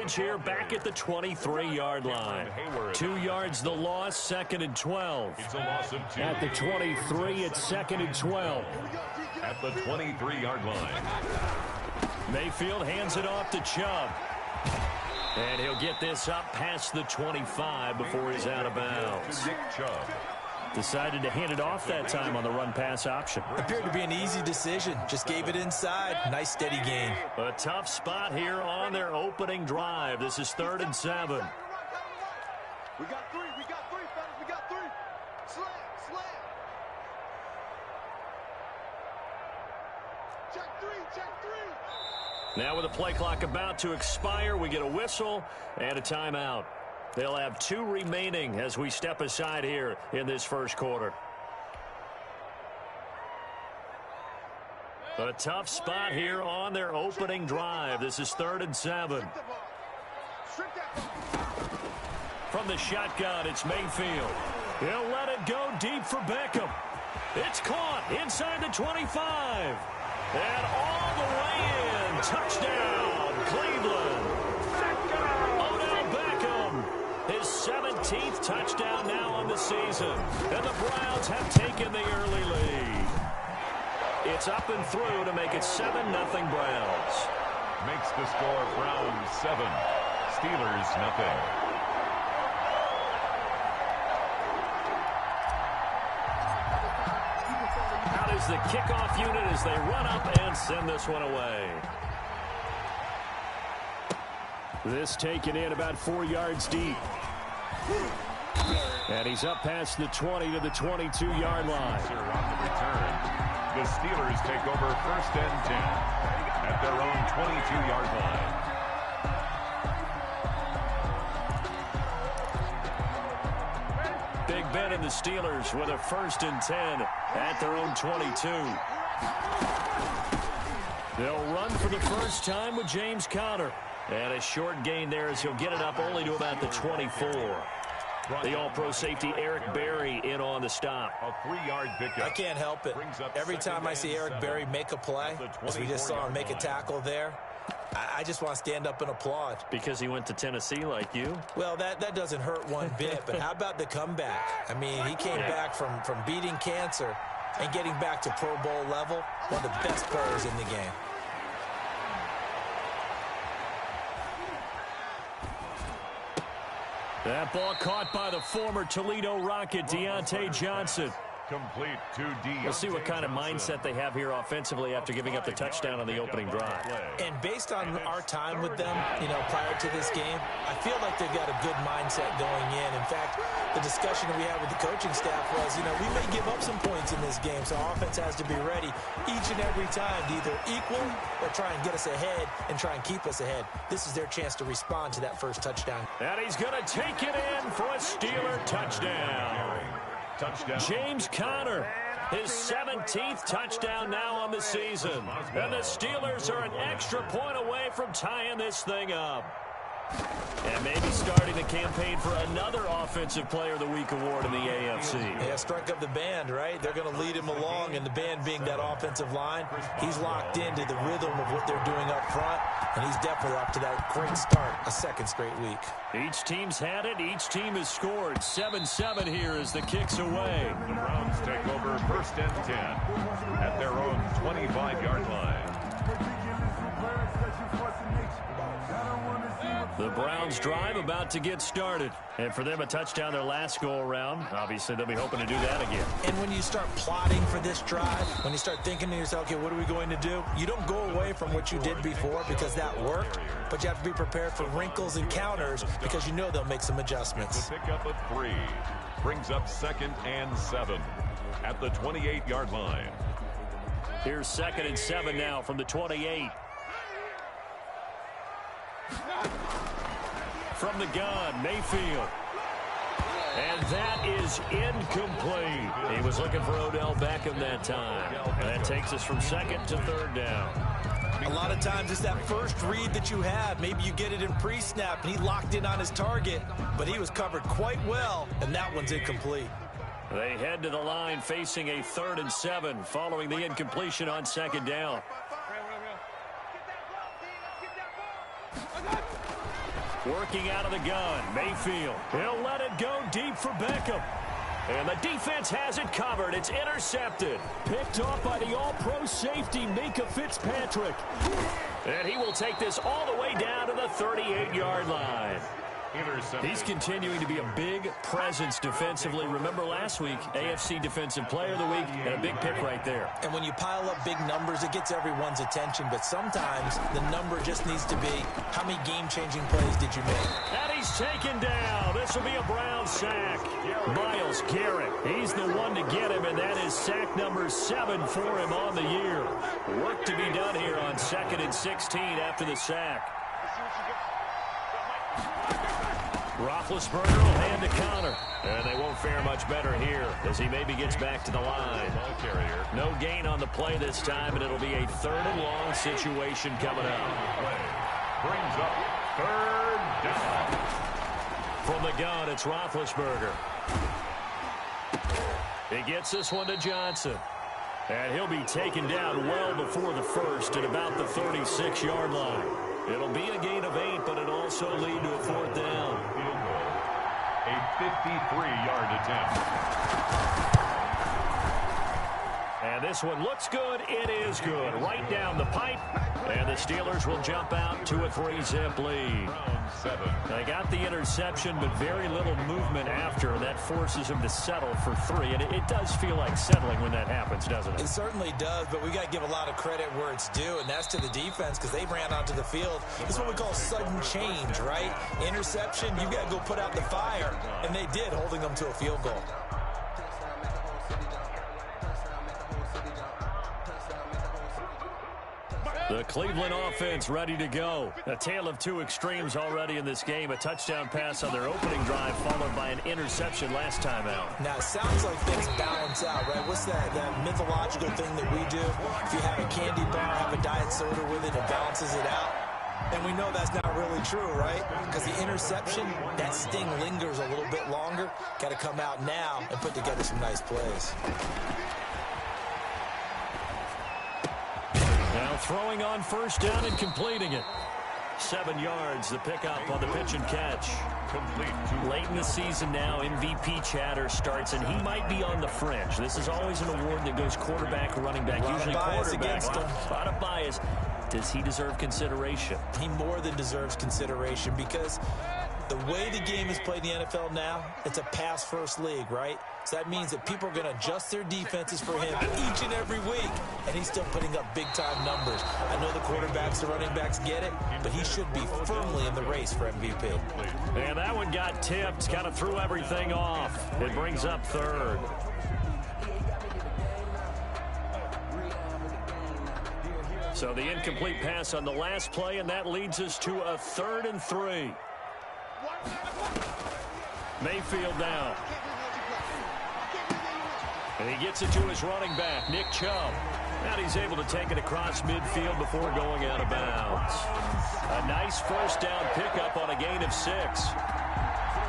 scrimmage here back at the 23-yard line. 2 yards the loss, 2nd and 12. It's a loss of 2. At the 23, it's 2nd and 12. At the 23-yard line. Mayfield hands it off to Chubb. And he'll get this up past the 25 before he's out of bounds. Nick Chubb. Decided to hand it off that time on the run-pass option. Appeared to be an easy decision. Just gave it inside. Nice, steady gain. A tough spot here on their opening drive. This is 3rd and 7. We got 3. We got 3, fellas. We got 3. Slam. Check 3. Check 3. Now with the play clock about to expire, we get a whistle and a timeout. They'll have 2 remaining as we step aside here in this first quarter. A tough spot here on their opening drive. This is 3rd and 7. From the shotgun, it's Mayfield. He'll let it go deep for Beckham. It's caught inside the 25. And all the way in. Touchdown, Cleveland. His 17th touchdown now on the season. And the Browns have taken the early lead. It's up and through to make it 7-0 Browns. Makes the score Browns 7, Steelers 0. Out is the kickoff unit as they run up and send this one away. This taken in about 4 yards deep. And he's up past the 20 to the 22-yard line. On the return, the Steelers take over 1st and 10 at their own 22-yard line. Big Ben and the Steelers with a 1st and 10 at their own 22. They'll run for the first time with James Conner. And a short gain there as he'll get it up only to about the 24. The all-pro safety Eric Berry in on the stop. A 3-yard pickup. I can't help it. Every time I see Eric Berry make a play, as we just saw him make a tackle there, I just want to stand up and applaud. Because he went to Tennessee like you? Well, that doesn't hurt one bit, but how about the comeback? I mean, he came back from beating cancer and getting back to Pro Bowl level. One of the best players in the game. That ball caught by the former Toledo Rocket, Deontay Johnson. Complete to Deontay. We'll see what kind of mindset they have here offensively after giving up the touchdown on the opening drive. And based on our time with them, prior to this game, I feel like they've got a good mindset going in. In fact, the discussion that we had with the coaching staff was, we may give up some points in this game, so our offense has to be ready each and every time to either equal or try and get us ahead and try and keep us ahead. This is their chance to respond to that first touchdown. And he's going to take it in for a Steeler touchdown. James Conner, his 17th touchdown now on the season. And the Steelers are an extra point away from tying this thing up. And maybe starting the campaign for another Offensive Player of the Week award in the AFC. Yeah, strike up the band, right? They're going to lead him along, and the band being that offensive line, he's locked into the rhythm of what they're doing up front, and he's definitely up to that great start, a 2nd straight week. Each team's had it. Each team has scored. 7-7 here as the kick's away. The Browns take over 1st and 10 at their own 25-yard line. The Browns drive about to get started. And for them, a touchdown their last go-around. Obviously, they'll be hoping to do that again. And when you start plotting for this drive, when you start thinking to yourself, okay, what are we going to do? You don't go away from what you did before because that worked. But you have to be prepared for wrinkles and counters because you know they'll make some adjustments. The pickup of 3 brings up 2nd and 7 at the 28-yard line. Here's 2nd and 7 now from the 28. From the gun, Mayfield. And that is incomplete. He was looking for Odell Beckham that time. And that takes us from 2nd to 3rd down. A lot of times it's that first read that you have. Maybe you get it in pre-snap, and he locked in on his target, but he was covered quite well, and that one's incomplete. They head to the line facing a 3rd and 7 following the incompletion on 2nd down. Working out of the gun, Mayfield. He'll let it go deep for Beckham. And the defense has it covered. It's intercepted. Picked off by the all-pro safety, Minka Fitzpatrick. And he will take this all the way down to the 38-yard line. He's continuing to be a big presence defensively. Remember last week, AFC Defensive Player of the Week, and a big pick right there. And when you pile up big numbers, it gets everyone's attention. But sometimes the number just needs to be, how many game-changing plays did you make? And he's taken down. This will be a Brown sack. Myles Garrett, he's the one to get him, and that is sack number 7 for him on the year. Work to be done here on 2nd and 16 after the sack. Roethlisberger will hand to counter. And they won't fare much better here as he maybe gets back to the line. No gain on the play this time, and it'll be a 3rd and long situation coming up. Brings up 3rd down. From the gun, it's Roethlisberger. He gets this one to Johnson. And he'll be taken down well before the first at about the 36-yard line. It'll be a gain of 8, but it'll also lead to a 4th down. A 53-yard attempt. And this one looks good. It is good. Right down the pipe. And the Steelers will jump out to a 3-zip lead. They got the interception, but very little movement after. And that forces them to settle for 3. And it does feel like settling when that happens, doesn't it? It certainly does, but we got to give a lot of credit where it's due, and that's to the defense because they ran onto the field. This is what we call sudden change, right? Interception, you got to go put out the fire. And they did, holding them to a field goal. The Cleveland offense ready to go. A tale of two extremes already in this game. A touchdown pass on their opening drive followed by an interception last time out. Now, it sounds like things balance out, right? What's that mythological thing that we do? If you have a candy bar, have a diet soda with it, it balances it out. And we know that's not really true, right? Because the interception, that sting lingers a little bit longer. Got to come out now and put together some nice plays. Now throwing on first down and completing it. 7 yards, the pickup on the pitch and catch. Complete. Late in the season now, MVP chatter starts, and he might be on the fringe. This is always an award that goes quarterback, running back, usually quarterback. A lot of bias. Does he deserve consideration? He more than deserves consideration because the way the game is played in the NFL now, it's a pass-first league, right? So that means that people are going to adjust their defenses for him each and every week, and he's still putting up big-time numbers. I know the quarterbacks, the running backs get it, but he should be firmly in the race for MVP. And that one got tipped, kind of threw everything off. It brings up third. So the incomplete pass on the last play, and that leads us to a 3rd and 3. Mayfield now. And he gets it to his running back, Nick Chubb. And he's able to take it across midfield before going out of bounds. A nice first down pickup on a gain of 6.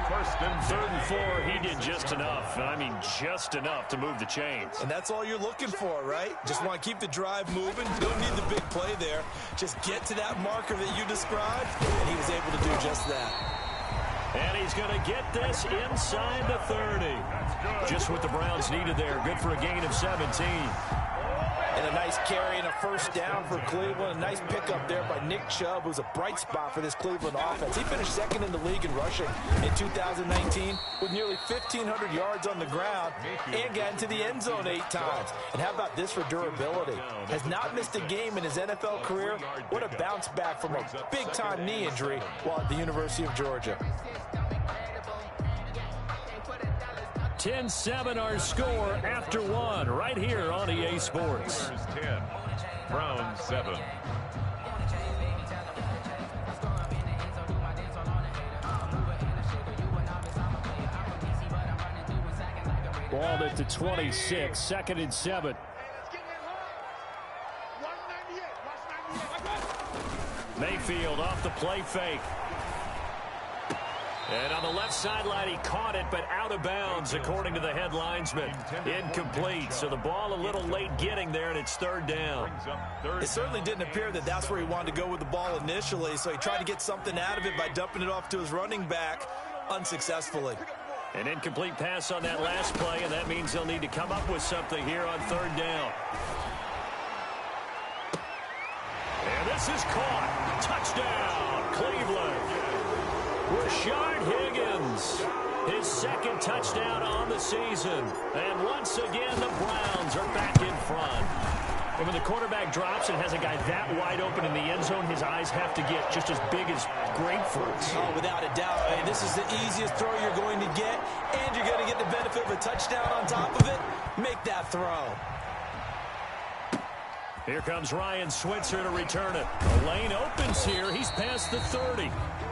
3rd and 4, he did just enough. I mean, just enough to move the chains. And that's all you're looking for, right? Just want to keep the drive moving. Don't need the big play there. Just get to that marker that you described, and he was able to do just that. And he's going to get this inside the 30. Just what the Browns needed there. Good for a gain of 17. And a nice carry and a first down for Cleveland. A nice pickup there by Nick Chubb, who's a bright spot for this Cleveland offense. He finished 2nd in the league in rushing in 2019 with nearly 1,500 yards on the ground and got into the end zone 8 times. And how about this for durability? Has not missed a game in his NFL career. What a bounce back from a big-time knee injury while at the University of Georgia. 10-7 our score after 1 right here on EA Sports. 10, Browns 7. Balled at the 26, 2nd and 7. Mayfield off the play fake. And on the left sideline, he caught it, but out of bounds, according to the head linesman. Incomplete, so the ball a little late getting there, and it's third down. It certainly didn't appear that that's where he wanted to go with the ball initially, so he tried to get something out of it by dumping it off to his running back unsuccessful. An incomplete pass on that last play, and that means they'll need to come up with something here on third down. And this is caught. Touchdown, Cleveland. Rashard Higgins, his second touchdown on the season. And once again, the Browns are back in front. And when the quarterback drops and has a guy that wide open in the end zone, his eyes have to get just as big as grapefruits. Oh, without a doubt. I mean, this is the easiest throw you're going to get, and you're going to get the benefit of a touchdown on top of it. Make that throw. Here comes Ryan Switzer to return it. The lane opens here. He's past the 30.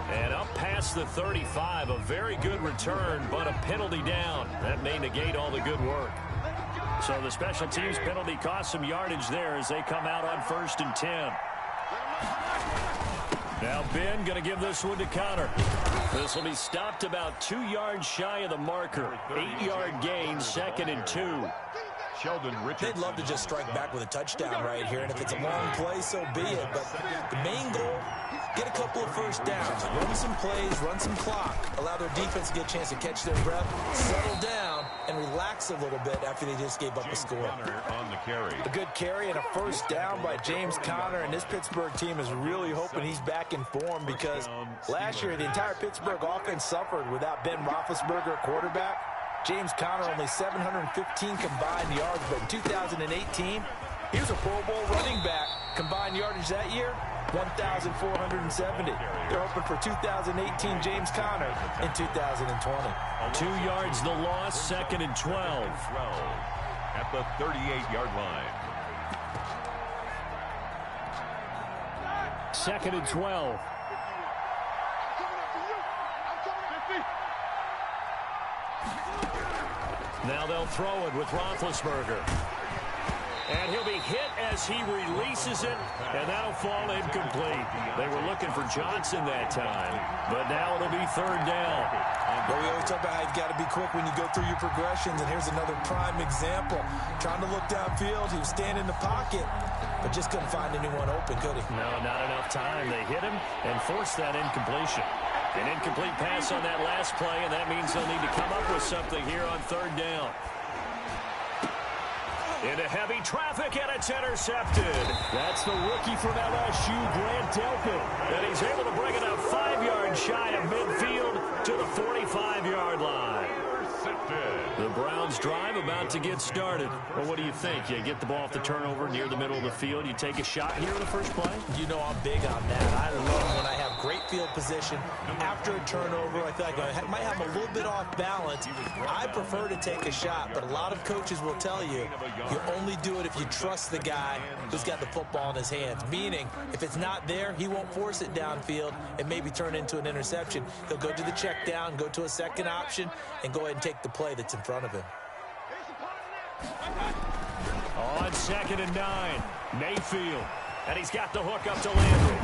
And up past the 35. A very good return, but a penalty down. That may negate all the good work. So the special teams penalty cost some yardage there as they come out on 1st and 10. Now Ben going to give this one to Connor. This will be stopped about 2 yards shy of the marker. 8-yard gain, 2nd and 2. They'd love to just strike back with a touchdown right here, and if it's a long play, so be it. But the main goal, get a couple of first downs, run some plays, run some clock, allow their defense to get a chance to catch their breath, settle down, and relax a little bit after they just gave up a score. On the carry. A good carry and a first down by James Conner, and this Pittsburgh team is really hoping he's back in form because last year the entire Pittsburgh offense suffered without Ben Roethlisberger, quarterback. James Conner only 715 combined yards, but in 2018, he was a Pro Bowl running back. Combined yardage that year, 1,470. They're hoping for 2018 James Conner in 2020. 2 yards the loss, 2nd and 12. At the 38-yard line. 2nd and 12. Now they'll throw it with Roethlisberger. And he'll be hit as he releases it, and that'll fall incomplete. They were looking for Johnson that time, but now it'll be third down. But we always talk about how you've got to be quick when you go through your progressions, and here's another prime example. Trying to look downfield, he was standing in the pocket, but just couldn't find anyone open, could he? No, not enough time. They hit him and forced that incompletion. An incomplete pass on that last play, and that means they'll need to come up with something here on third down. Into heavy traffic, and it's intercepted. That's the rookie from LSU, Grant Delpit. And he's able to bring it up 5 yards shy of midfield to the 45-yard line. The Browns drive about to get started. Well, what do you think? You get the ball off the turnover near the middle of the field. You take a shot here in the first play? You know I'm big on that. I love when I have great field position. After a turnover, I feel like I might have a little bit off balance. I prefer to take a shot, but a lot of coaches will tell you, you only do it if you trust the guy who's got the football in his hands. Meaning, if it's not there, he won't force it downfield and maybe turn into an interception. He'll go to the check down, go to a second option, and go ahead and take the play that's in front of him. On 2nd and 9, Mayfield. And he's got the hook up to Landry.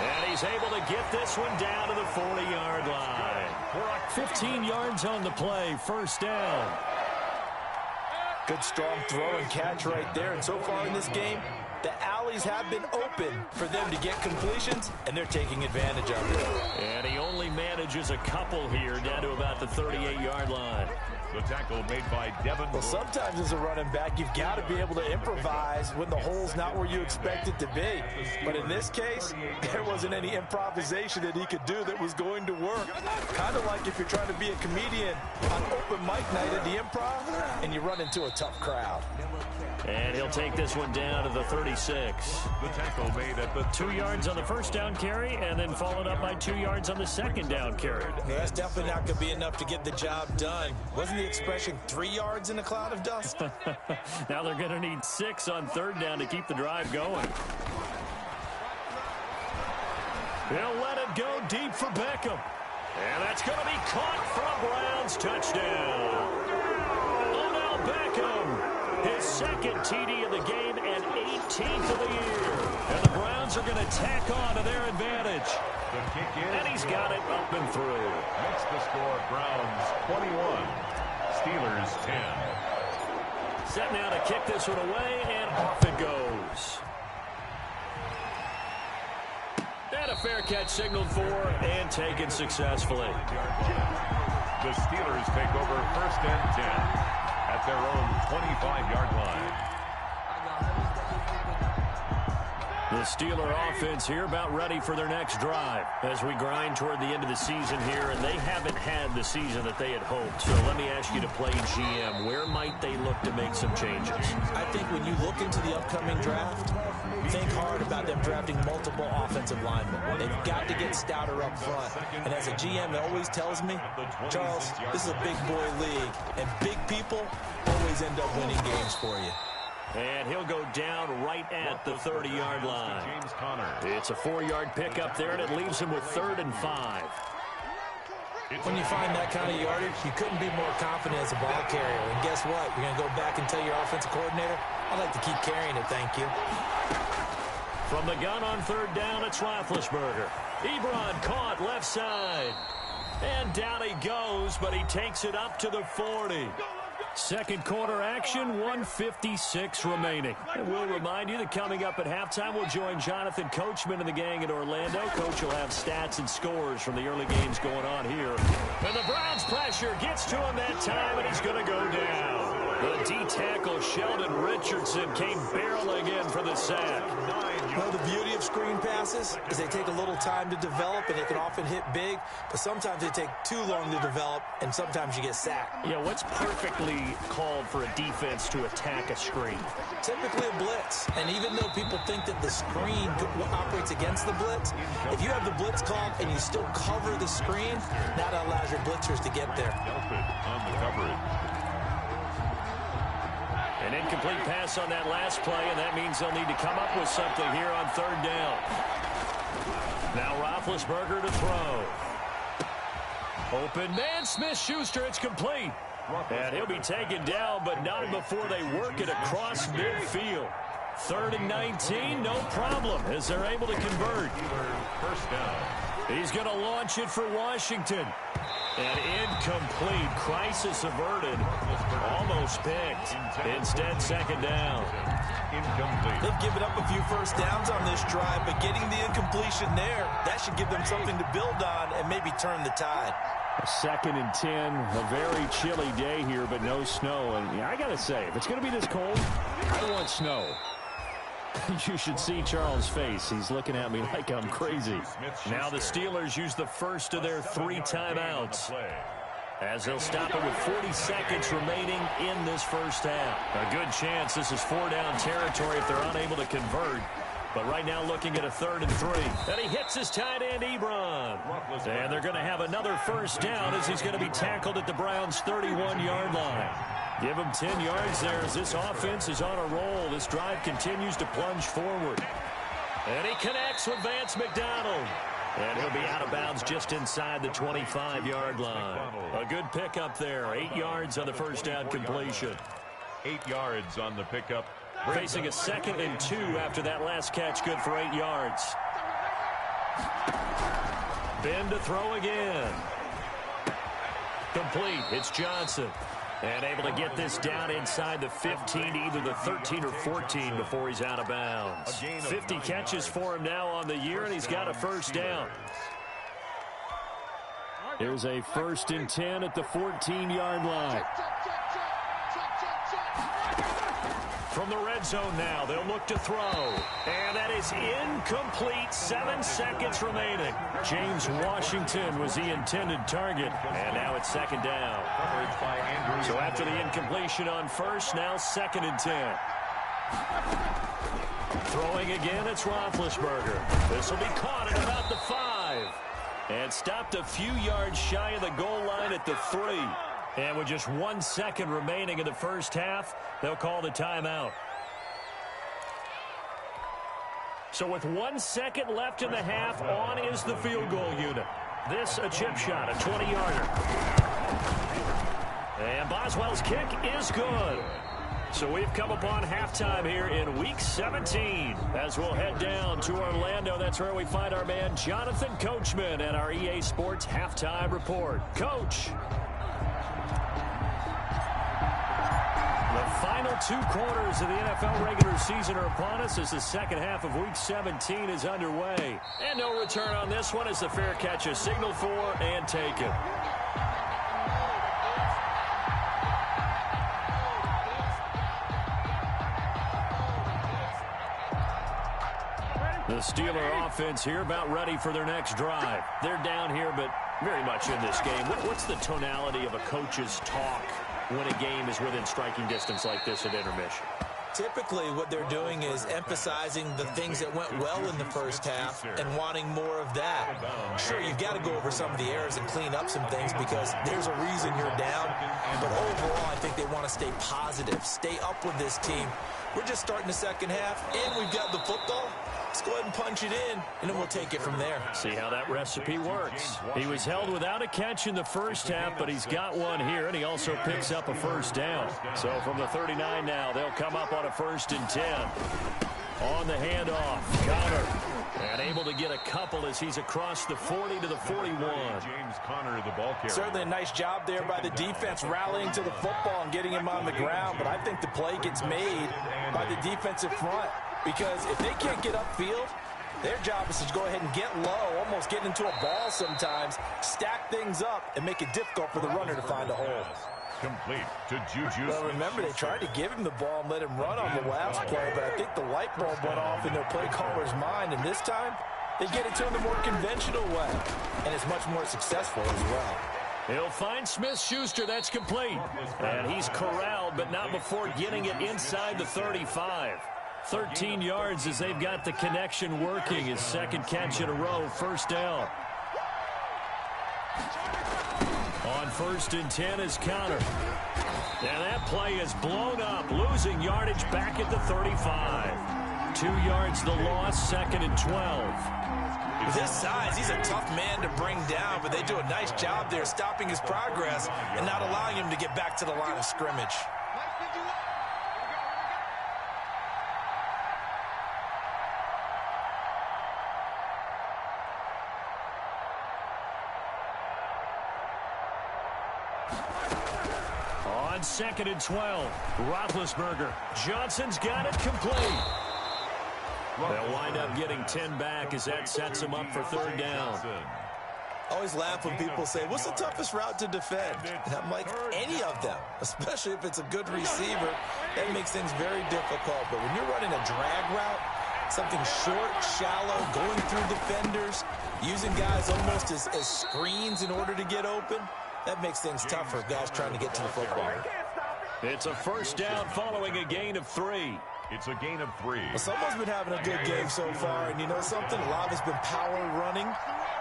And he's able to get this one down to the 40-yard line. 15 yards on the play, first down. Good strong throw and catch right there. And so far in this game, the alleys have been open for them to get completions, and they're taking advantage of it. And he only manages a couple here down to about the 38-yard line. The tackle made by Devin. Well, sometimes as a running back, you've got to be able to improvise when the hole's not where you expect it to be. But in this case, there wasn't any improvisation that he could do that was going to work. Kind of like if you're trying to be a comedian on open mic night at the Improv and you run into a tough crowd. And he'll take this one down to the 36. The tackle made at the 2 yards on the first down carry, and then followed up by 2 yards on the second down carry. That's definitely not going to be enough to get the job done. Wasn't the expression 3 yards in a cloud of dust? Now they're going to need 6 on third down to keep the drive going. He'll let it go deep for Beckham. And that's going to be caught for a Browns touchdown. Odell Beckham His second TD of the game and 18th of the year. And the Browns are going to tack on to their advantage. The kick is, and he's got it up and through. Makes the score Browns 21, Steelers 10. Set now to kick this one away, and off it goes. And a fair catch signaled for and taken successfully. The Steelers take over first and 10 at their own 25-yard line. The Steeler offense here about ready for their next drive as we grind toward the end of the season here, and they haven't had the season that they had hoped. So let me ask you to play GM. Where might they look to make some changes? I think when you look into the upcoming draft, think hard about them drafting multiple offensive linemen. They've got to get stouter up front. And as a GM, it always tells me, Charles, this is a big boy league, and big people always end up winning games for you. And he'll go down right at the 30-yard line. It's a 4-yard pickup there, and it leaves him with 3rd and 5. When you find that kind of yardage, you couldn't be more confident as a ball carrier. And guess what? You're going to go back and tell your offensive coordinator, I'd like to keep carrying it, thank you. From the gun on 3rd down, it's Roethlisberger. Ebron caught left side. And down he goes, but he takes it up to the 40. Second quarter action, 1:56 remaining. And we'll remind you that coming up at halftime, we'll join Jonathan Coachman and the gang in Orlando. Coach will have stats and scores from the early games going on here. And the Browns pressure gets to him that time, and he's going to go down. The D-tackle Sheldon Richardson came barreling in for the sack. Well, the beauty of screen passes is they take a little time to develop, and they can often hit big, but sometimes they take too long to develop, and sometimes you get sacked. Yeah, what's perfectly called for a defense to attack a screen? Typically a blitz, and even though people think that the screen operates against the blitz, if you have the blitz called and you still cover the screen, that allows your blitzers to get there. On the coverage. An incomplete pass on that last play, and that means they'll need to come up with something here on 3rd down. Now Roethlisberger to throw. Open man, Smith-Schuster, it's complete. And he'll be taken down, but not before they work it across midfield. 3rd and 19, no problem, as they're able to convert. First down. He's going to launch it for Washington. And incomplete. Crisis averted. Almost picked. Instead, 2nd down. Incomplete. They've given up a few first downs on this drive, but getting the incompletion there, that should give them something to build on and maybe turn the tide. 2nd and 10, a very chilly day here, but no snow. And yeah, I got to say, if it's going to be this cold, I want snow. You should see Charles' face. He's looking at me like I'm crazy. Now the Steelers use the first of their 3 timeouts, as they'll stop it with 40 seconds remaining in this first half. A good chance this is 4-down territory if they're unable to convert. But right now looking at a 3rd and 3. And he hits his tight end, Ebron. And they're going to have another first down as he's going to be tackled at the Browns' 31-yard line. Give him 10 yards there as this offense is on a roll. This drive continues to plunge forward. And he connects with Vance McDonald. And he'll be out of bounds just inside the 25-yard line. A good pickup there. 8 yards on the first down completion. 8 yards on the pickup. Facing a 2nd and 2 after that last catch, good for 8 yards. Ben to throw again. Complete. It's Johnson. And able to get this down inside the 15, either the 13 or 14 before he's out of bounds. 50 catches for him now on the year, and he's got a first down. Here's a 1st and 10 at the 14-yard line. From the red zone now, they'll look to throw. And that is incomplete. 7 seconds remaining. James Washington was the intended target. And now it's 2nd down. So after the incompletion on first, now 2nd and 10. Throwing again, it's Roethlisberger. This will be caught at about the 5. And stopped a few yards shy of the goal line at the 3. And with just 1 second remaining in the first half, they'll call the timeout. So with 1 second left in the half, on is the field goal unit. This a chip shot, a 20-yarder. And Boswell's kick is good. So we've come upon halftime here in Week 17. As we'll head down to Orlando, that's where we find our man Jonathan Coachman at our EA Sports Halftime Report. Coach. The final 2 quarters of the NFL regular season are upon us as the second half of Week 17 is underway. And no return on this one as the fair catch is signaled for and taken. The Steeler offense here about ready for their next drive. They're down here, but very much in this game. What's the tonality of a coach's talk when a game is within striking distance like this at intermission? Typically, what they're doing is emphasizing the things that went well in the first half and wanting more of that. Sure, you've got to go over some of the errors and clean up some things because there's a reason you're down. But overall, I think they want to stay positive, stay up with this team. We're just starting the second half, and we've got the football. Let's go ahead and punch it in, and then we'll take it from there. See how that recipe works. He was held without a catch in the first half, but he's got one here, and he also picks up a first down. So from the 39 now, they'll come up on a 1st and 10. On the handoff, Connor. And able to get a couple as he's across the 40 to the 41. James Conner, the ball carrier. Certainly a nice job there by the defense rallying to the football and getting him on the ground, but I think the play gets made by the defensive front. Because if they can't get upfield, their job is to go ahead and get low, almost get into a ball sometimes, stack things up, and make it difficult for the runner to find a hole. Complete to Juju. Well, remember, they tried to give him the ball and let him run on the last play, but I think the light bulb went off in their play caller's mind, and this time, they get it to him the more conventional way, and it's much more successful as well. He'll find Smith-Schuster. That's complete. And he's corralled, but not before getting it inside the 35. 13 yards as they've got the connection working. His second catch in a row, 1st down. On 1st and 10 is Connor. And that play is blown up, losing yardage back at the 35. 2 yards the loss, 2nd and 12. With his size, he's a tough man to bring down, but they do a nice job there stopping his progress and not allowing him to get back to the line of scrimmage. On 2nd and 12, Roethlisberger. Johnson's got it complete. They'll wind up getting 10 back as that sets them up for 3rd down. I always laugh when people say, what's the toughest route to defend? And I'm like, any of them, especially if it's a good receiver. That makes things very difficult. But when you're running a drag route, something short, shallow, going through defenders, using guys almost as screens in order to get open, that makes things tough for guys trying to get to the football. It's a 1st down following a gain of 3. It's a gain of 3. Well, someone's been having a good game so far, and you know something? A lot of it's been power running.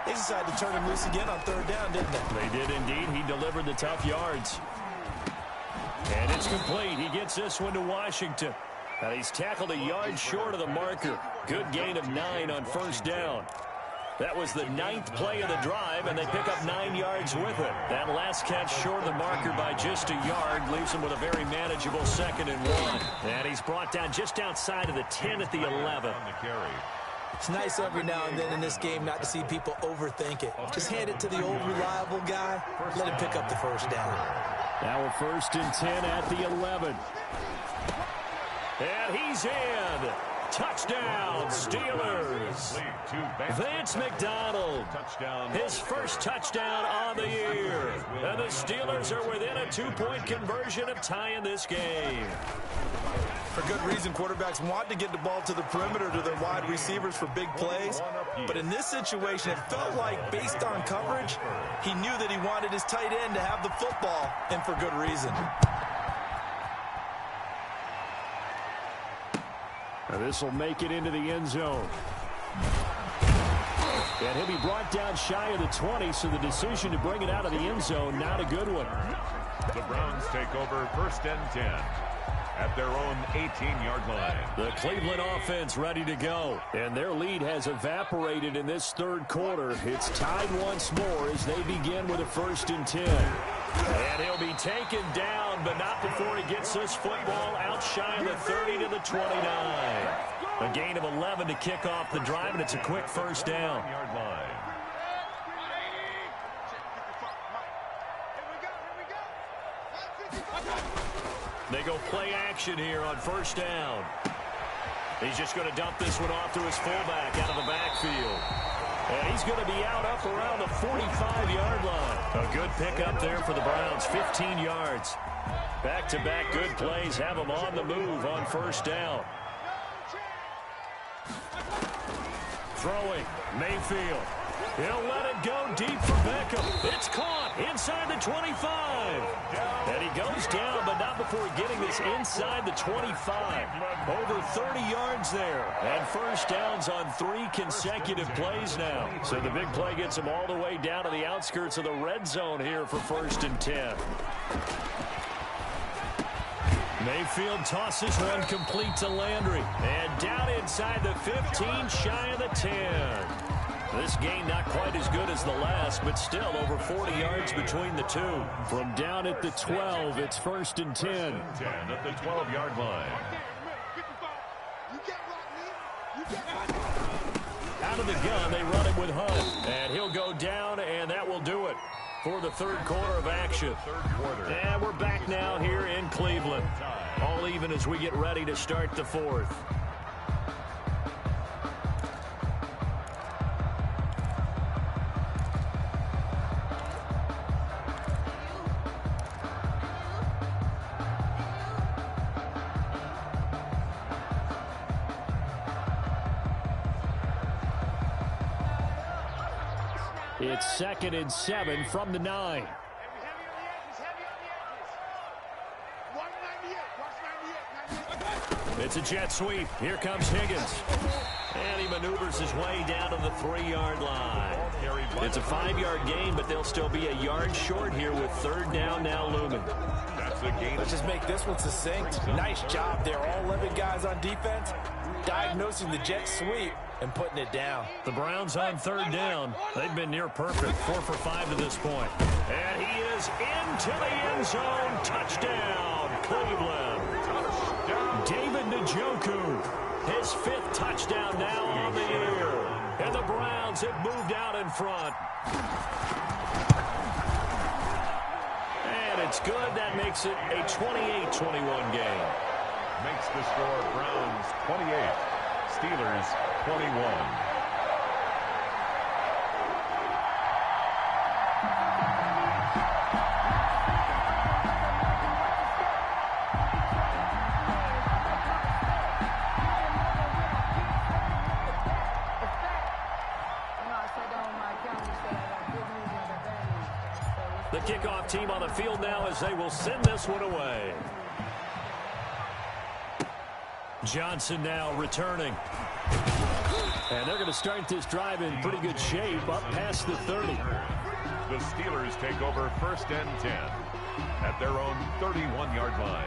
They decided to turn him loose again on 3rd down, didn't they? They did indeed. He delivered the tough yards. And it's complete. He gets this one to Washington. And he's tackled a yard short of the marker. Good gain of 9 on 1st down. That was the 9th play of the drive, and they pick up 9 yards with it. That last catch short of the marker by just a yard leaves him with a very manageable 2nd and 1. And he's brought down just outside of the 10 at the 11. It's nice every now and then in this game not to see people overthink it. Just hand it to the old reliable guy. Let him pick up the 1st down. Now a 1st and 10 at the 11. And he's in. Touchdown, Steelers. Vance McDonald, his first touchdown on the year. And the Steelers are within a 2-point conversion of tying this game. For good reason, quarterbacks want to get the ball to the perimeter to their wide receivers for big plays. But in this situation, it felt like, based on coverage, he knew that he wanted his tight end to have the football, and for good reason. Now this will make it into the end zone. And he'll be brought down shy of the 20, so the decision to bring it out of the end zone, not a good one. The Browns take over 1st and 10 at their own 18-yard line. The Cleveland offense ready to go. And their lead has evaporated in this 3rd quarter. It's tied once more as they begin with a 1st and 10. And he'll be taken down, but not before he gets this football out shy of the 30 to the 29. A gain of 11 to kick off the drive, and it's a quick first down. Yard line. They go play action here on first down. He's just going to dump this one off to his fullback out of the backfield. And he's going to be out up around the 45-yard line. A good pickup there for the Browns, 15 yards. Back-to-back good plays have them on the move on first down. Throwing, Mayfield. He'll let it go deep for Beckham. It's caught inside the 25. And he goes down, but not before getting this inside the 25. Over 30 yards there. And first downs on 3 consecutive plays now. So the big play gets him all the way down to the outskirts of the red zone here for 1st and 10. Mayfield tosses one complete to Landry. And down inside the 15, shy of the 10. This game not quite as good as the last, but still over 40 yards between the two. From down at the 12, it's 1st and 10. 10 at the 12-yard line. Out of the gun, they run it with Hunt. And he'll go down, and that will do it for the third quarter of action. And we're back now here in Cleveland. All even as we get ready to start the fourth. It's 2nd and 7 from the 9. It's a jet sweep. Here comes Higgins. And he maneuvers his way down to the 3-yard line. It's a 5-yard gain, but they'll still be a yard short here with 3rd down now looming. That's the game. Let's just make this one succinct. Nice job there. All 11 guys on defense diagnosing the jet sweep and putting it down. The Browns on 3rd down. They've been near perfect. 4 for 5 to this point. And he is into the end zone. Touchdown, Cleveland. David Njoku, his 5th touchdown now on the year. And the Browns have moved out in front. And it's good. That makes it a 28-21 game. Makes the score Browns 28, Steelers 21. The kickoff team on the field now as they will send this one away. Johnson now returning. And they're going to start this drive in pretty good shape up past the 30. The Steelers take over 1st and 10 at their own 31-yard line.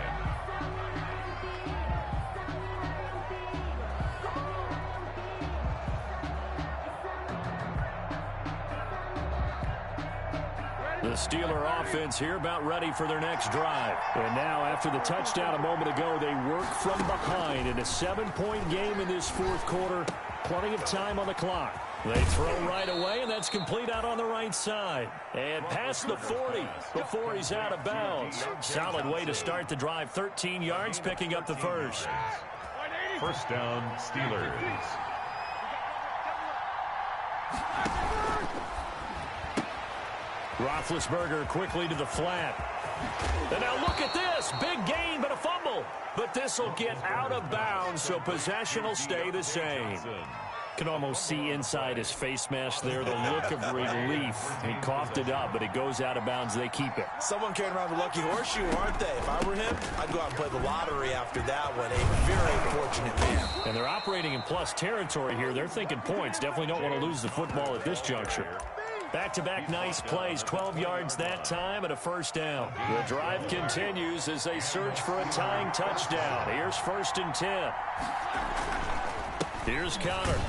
The Steeler offense here about ready for their next drive. And now after the touchdown a moment ago, they work from behind in a 7-point game in this 4th quarter. Plenty of time on the clock. They throw right away, and that's complete out on the right side. And past the 40 before he's out of bounds. Solid way to start the drive. 13 yards, picking up the first. 1st down, Steelers. Roethlisberger quickly to the flat. And now look at this. Big gain, but a fumble. But this will get out of bounds, so possession will stay the same. Can almost see inside his face mask there, the look of relief. He coughed it up, but it goes out of bounds. They keep it. Someone carrying around the lucky horseshoe, aren't they? If I were him, I'd go out and play the lottery after that one. A very fortunate man. And they're operating in plus territory here. They're thinking points. Definitely don't want to lose the football at this juncture. Back-to-back nice plays, 12 yards that time and a 1st down. The drive continues as they search for a tying touchdown. Here's 1st and 10. Here's Connor.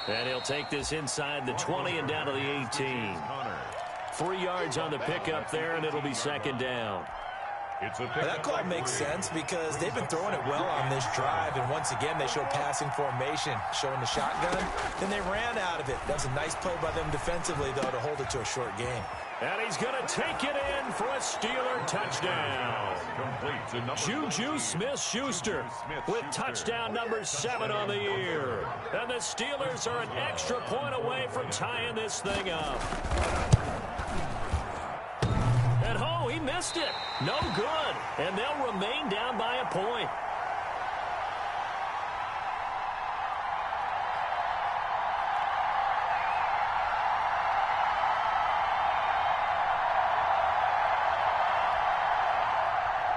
And he'll take this inside the 20 and down to the 18. 3 yards on the pickup there, and it'll be second down. That call makes sense because they've been throwing it well on this drive, and once again they show passing formation, showing the shotgun. Then they ran out of it. That's a nice play by them defensively, though, to hold it to a short game. And he's going to take it in for a Steeler touchdown. Juju Smith-Schuster with touchdown number 7 on the year. And the Steelers are an extra point away from tying this thing up. And oh, he missed it. No good. And they'll remain down by a point.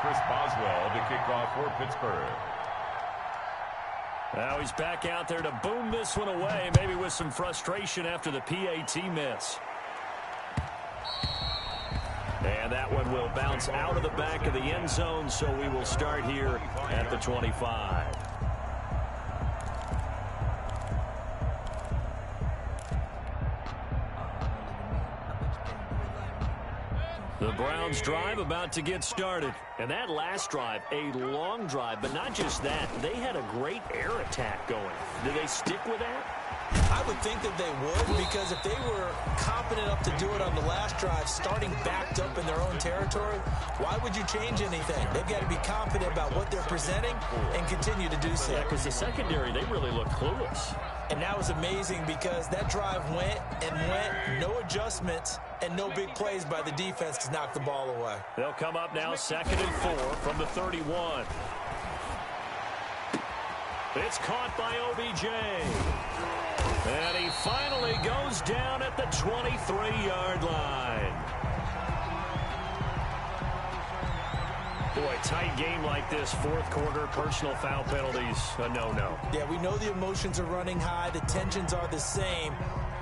Chris Boswell to kick off for Pittsburgh. Now he's back out there to boom this one away, maybe with some frustration after the PAT miss. And that one will bounce out of the back of the end zone, so we will start here at the 25. The Browns drive about to get started. And that last drive, a long drive, but not just that. They had a great air attack going. Do they stick with that? I would think that they would, because if they were confident enough to do it on the last drive, starting backed up in their own territory, why would you change anything? They've got to be confident about what they're presenting and continue to do so. Yeah, because the secondary, they really look clueless. And that was amazing because that drive went and went, no adjustments and no big plays by the defense to knock the ball away. They'll come up now 2nd and 4 from the 31. It's caught by OBJ. And he finally goes down at the 23-yard line. Boy, tight game like this, 4th quarter, personal foul penalties, a no-no. Yeah, we know the emotions are running high. The tensions are the same.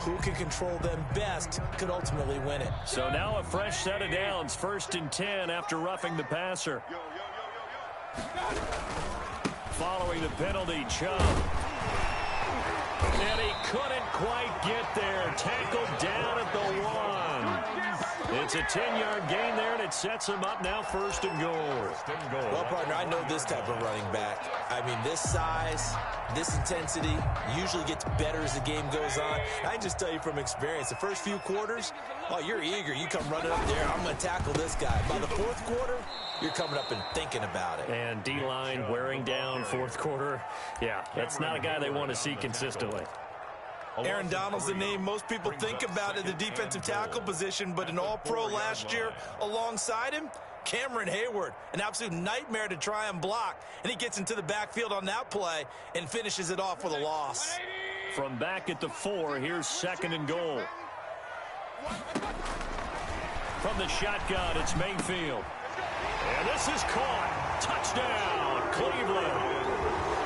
Who can control them best could ultimately win it. So now a fresh set of downs, 1st and 10 after roughing the passer. Following the penalty, Chubb. And he couldn't quite get there. Tackled down at the 1. It's a 10-yard gain there, and it sets him up now 1st and goal. Well, partner, I know this type of running back. I mean, this size, this intensity usually gets better as the game goes on. I can just tell you from experience, the first few quarters, oh, you're eager. You come running up there, I'm going to tackle this guy. By the 4th quarter, you're coming up and thinking about it. And D-line wearing down 4th quarter. Yeah, that's not a guy they want to see consistently. Aaron Donald's the name most people think about at the defensive tackle position, but an all-pro last year alongside him, Cameron Hayward, an absolute nightmare to try and block. And he gets into the backfield on that play and finishes it off with a loss. From back at the 4, here's 2nd and goal. From the shotgun, it's Mayfield. And this is caught. Touchdown, Cleveland.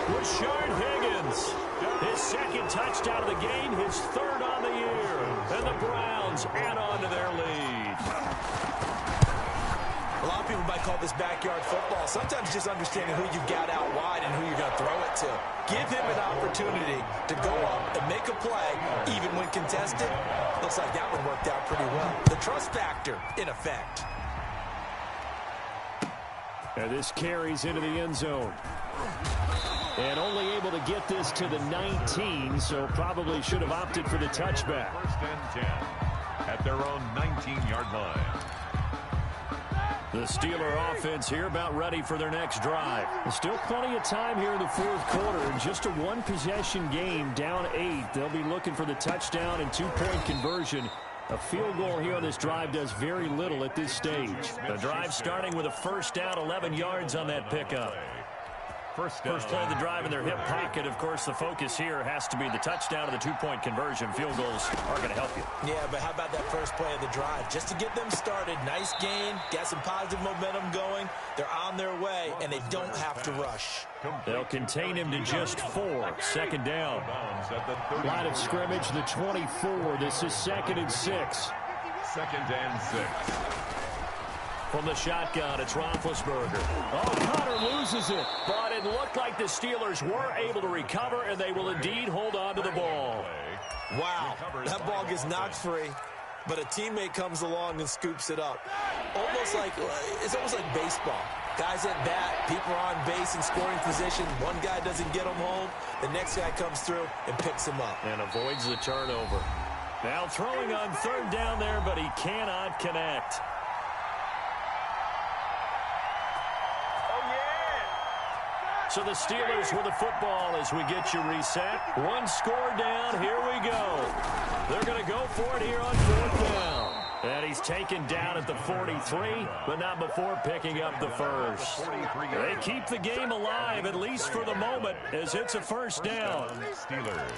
Rashard Higgins, his 2nd touchdown of the game, his 3rd on the year. And the Browns add on to their lead. A lot of people might call this backyard football. Sometimes just understanding who you got out wide and who you're going to throw it to. Give him an opportunity to go up and make a play, even when contested. Looks like that one worked out pretty well. The trust factor, in effect. And this carries into the end zone. And only able to get this to the 19, so probably should have opted for the touchback. 1st and 10 at their own 19-yard line. The Steeler offense here about ready for their next drive. There's still plenty of time here in the 4th quarter. Just a 1-possession game, down 8. They'll be looking for the touchdown and 2-point conversion. A field goal here on this drive does very little at this stage. The drive starting with a 1st down, 11 yards on that pickup. First play of the drive in their hip pocket. Of course, the focus here has to be the touchdown of the 2-point conversion. Field goals are going to help you. Yeah, but how about that first play of the drive? Just to get them started, nice gain, got some positive momentum going. They're on their way, and they don't have to rush. They'll contain him to just 4. 2nd down. Line of scrimmage, the 24. This is 2nd and 6. 2nd and 6. From the shotgun, it's Roethlisberger. Oh, Connor loses it. But it looked like the Steelers were able to recover, and they will indeed hold on to the ball. Wow, that ball gets knocked free. but a teammate comes along and scoops it up. It's almost like baseball. Guys at bat, people are on base in scoring position. One guy doesn't get him home. The next guy comes through and picks him up. And avoids the turnover. Now throwing on third down there, but he cannot connect. So the Steelers with the football as we get you reset. One score down. Here we go. They're going to go for it here on fourth down. And he's taken down at the 43, but not before picking up the first. They keep the game alive, at least for the moment, as it's a first down. Steelers.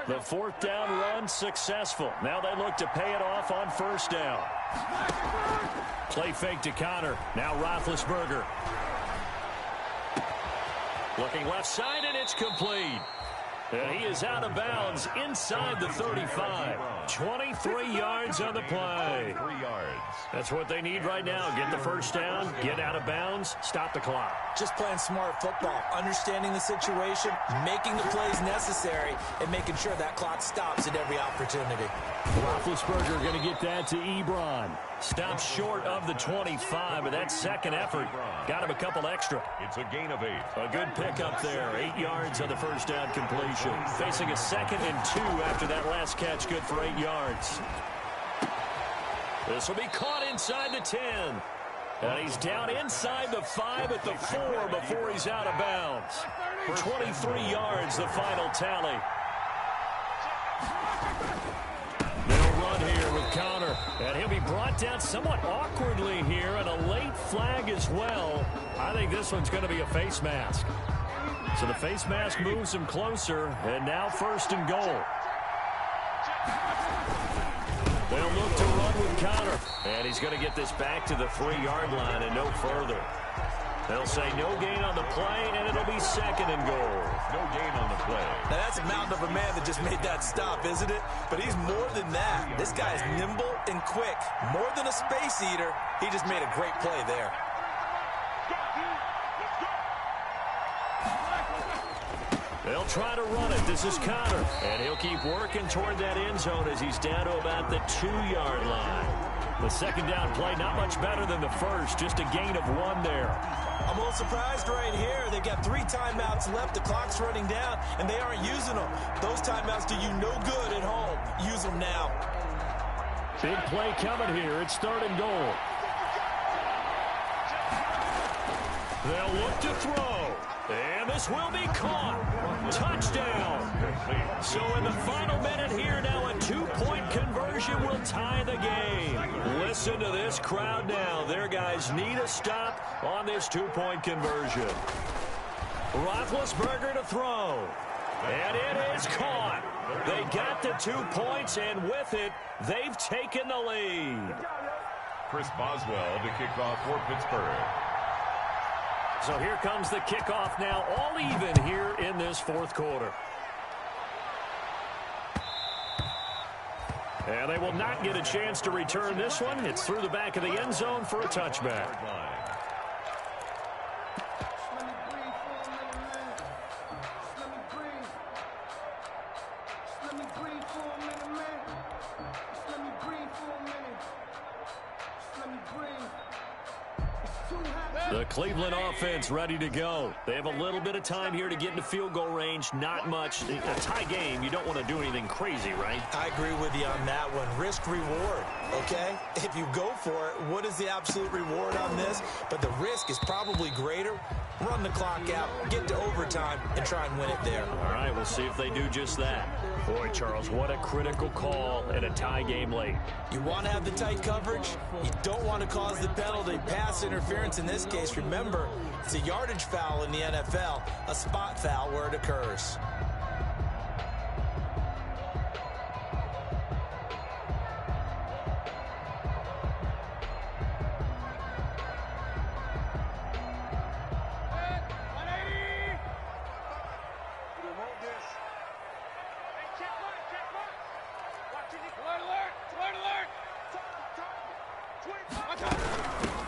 The fourth down run successful. Now they look to pay it off on first down. Play fake to Connor. Now Roethlisberger. Looking left side, and it's complete. And he is out of bounds inside the 35. 23 yards on the play. 3 yards. That's what they need right now. Get the first down, get out of bounds, stop the clock. Just playing smart football, understanding the situation, making the plays necessary, and making sure that clock stops at every opportunity. Roethlisberger going to get that to Ebron. Stops short of the 25, but that second effort got him a couple extra. It's a gain of 8. A good pickup there. 8 yards on the first down completion. Facing a 2nd and 2 after that last catch. Good for 8 yards. This will be caught inside the 10. And he's down inside the 5 at the 4 before he's out of bounds. 23 yards, the final tally. They'll run here with Connor. And he'll be brought down somewhat awkwardly here, and a late flag as well. I think this one's going to be a face mask. So the face mask moves him closer, and now 1st and goal. They'll look to run with Connor. And he's going to get this back to the 3-yard line and no further. They'll say no gain on the play, and it'll be 2nd and goal. No gain on the play. Now that's a mountain of a man that just made that stop, isn't it? But he's more than that. This guy is nimble and quick. More than a space eater, he just made a great play there. They'll try to run it. This is Connor. And he'll keep working toward that end zone as he's down to about the 2-yard line. The second down play, not much better than the first. Just a gain of 1 there. I'm a little surprised right here. They've got 3 timeouts left. The clock's running down, and they aren't using them. Those timeouts do you no good at home. Use them now. Big play coming here. It's 3rd and goal. They'll look to throw. And this will be caught. Touchdown. So in the final minute here, now a 2-point conversion will tie the game. Listen to this crowd now. Their guys need a stop on this 2-point conversion. Roethlisberger to throw. And it is caught. They got the 2 points, and with it, they've taken the lead. Chris Boswell to kick off for Pittsburgh. So here comes the kickoff now, all even here in this 4th quarter. And they will not get a chance to return this one. It's through the back of the end zone for a touchback. The Cleveland offense ready to go. They have a little bit of time here to get into field goal range. Not much. A tie game, you don't want to do anything crazy, right? I agree with you on that one. Risk reward, okay? If you go for it, what is the absolute reward on this? But the risk is probably greater. Run the clock out, get to overtime, and try and win it there. All right, we'll see if they do just that. Boy, Charles, what a critical call in a tie game late. You want to have the tight coverage. You don't want to cause the penalty. Pass interference in this case, remember, it's a yardage foul in the NFL, a spot foul where it occurs.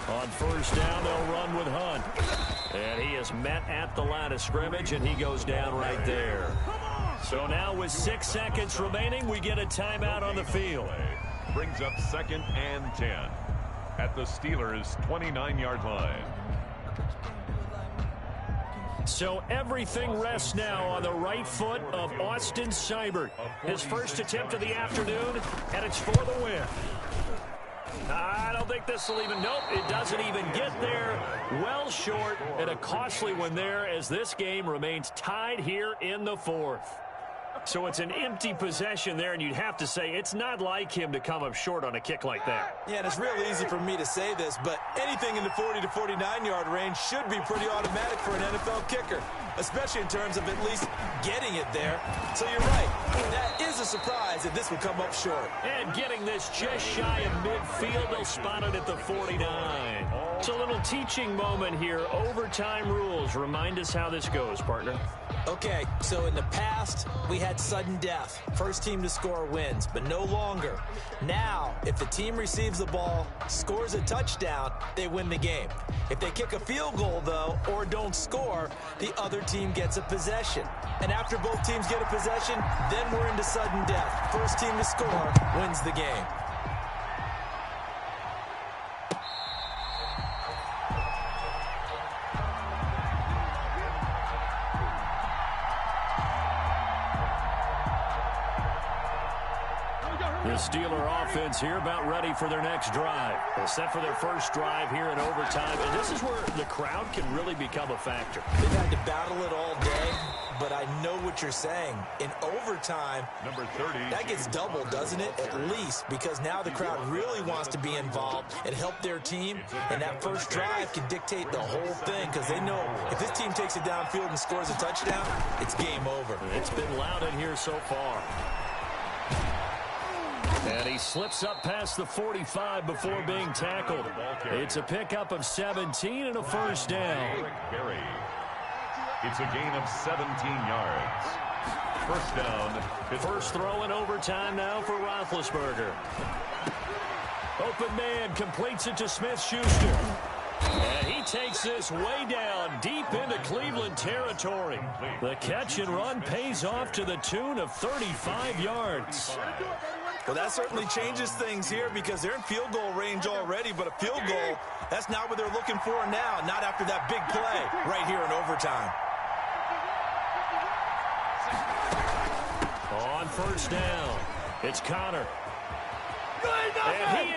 On first down, they'll run with Hunt. And he is met at the line of scrimmage, and he goes down right there. So now with 6 seconds remaining, we get a timeout on the field. Brings up 2nd and 10 at the Steelers' 29-yard line. So everything rests now on the right foot of Austin Seibert. His first attempt of the afternoon, and it's for the win. I don't think this will even, nope, it doesn't even get there. Well short, and a costly one there as this game remains tied here in the 4th. So it's an empty possession there, and you'd have to say it's not like him to come up short on a kick like that. Yeah, and it's real easy for me to say this, but anything in the 40 to 49-yard range should be pretty automatic for an NFL kicker, especially in terms of at least getting it there. So you're right. That is a surprise that this would come up short. And getting this just shy of midfield, they'll spot it at the 49. It's a little teaching moment here. Overtime rules. Remind us how this goes, partner. Okay, so in the past, we had sudden death. First team to score wins, but no longer. Now, if the team receives the ball, scores a touchdown, they win the game. If they kick a field goal, though, or don't score, the other team gets a possession. And after both teams get a possession, then we're into sudden death. First team to score wins the game. The Steeler offense here about ready for their next drive. They're set for their first drive here in overtime, and this is where the crowd can really become a factor. They've had to battle it all day, but I know what you're saying. In overtime, Number 30. that gets doubled, doesn't it? At least, because now the crowd really wants to be involved and help their team, and that first drive can dictate the whole thing, because they know if this team takes it downfield and scores a touchdown, it's game over. It's been loud in here so far. And he slips up past the 45 before being tackled. It's a pickup of 17 and a first down. It's a gain of 17 yards. First down. First throw in overtime now for Roethlisberger. Open man completes it to Smith-Schuster. And he takes this way down deep into Cleveland territory. The catch and run pays off to the tune of 35 yards. Well, that certainly changes things here because they're in field goal range already, but a field goal, that's not what they're looking for now, not after that big play right here in overtime. On first down, it's Connor. And he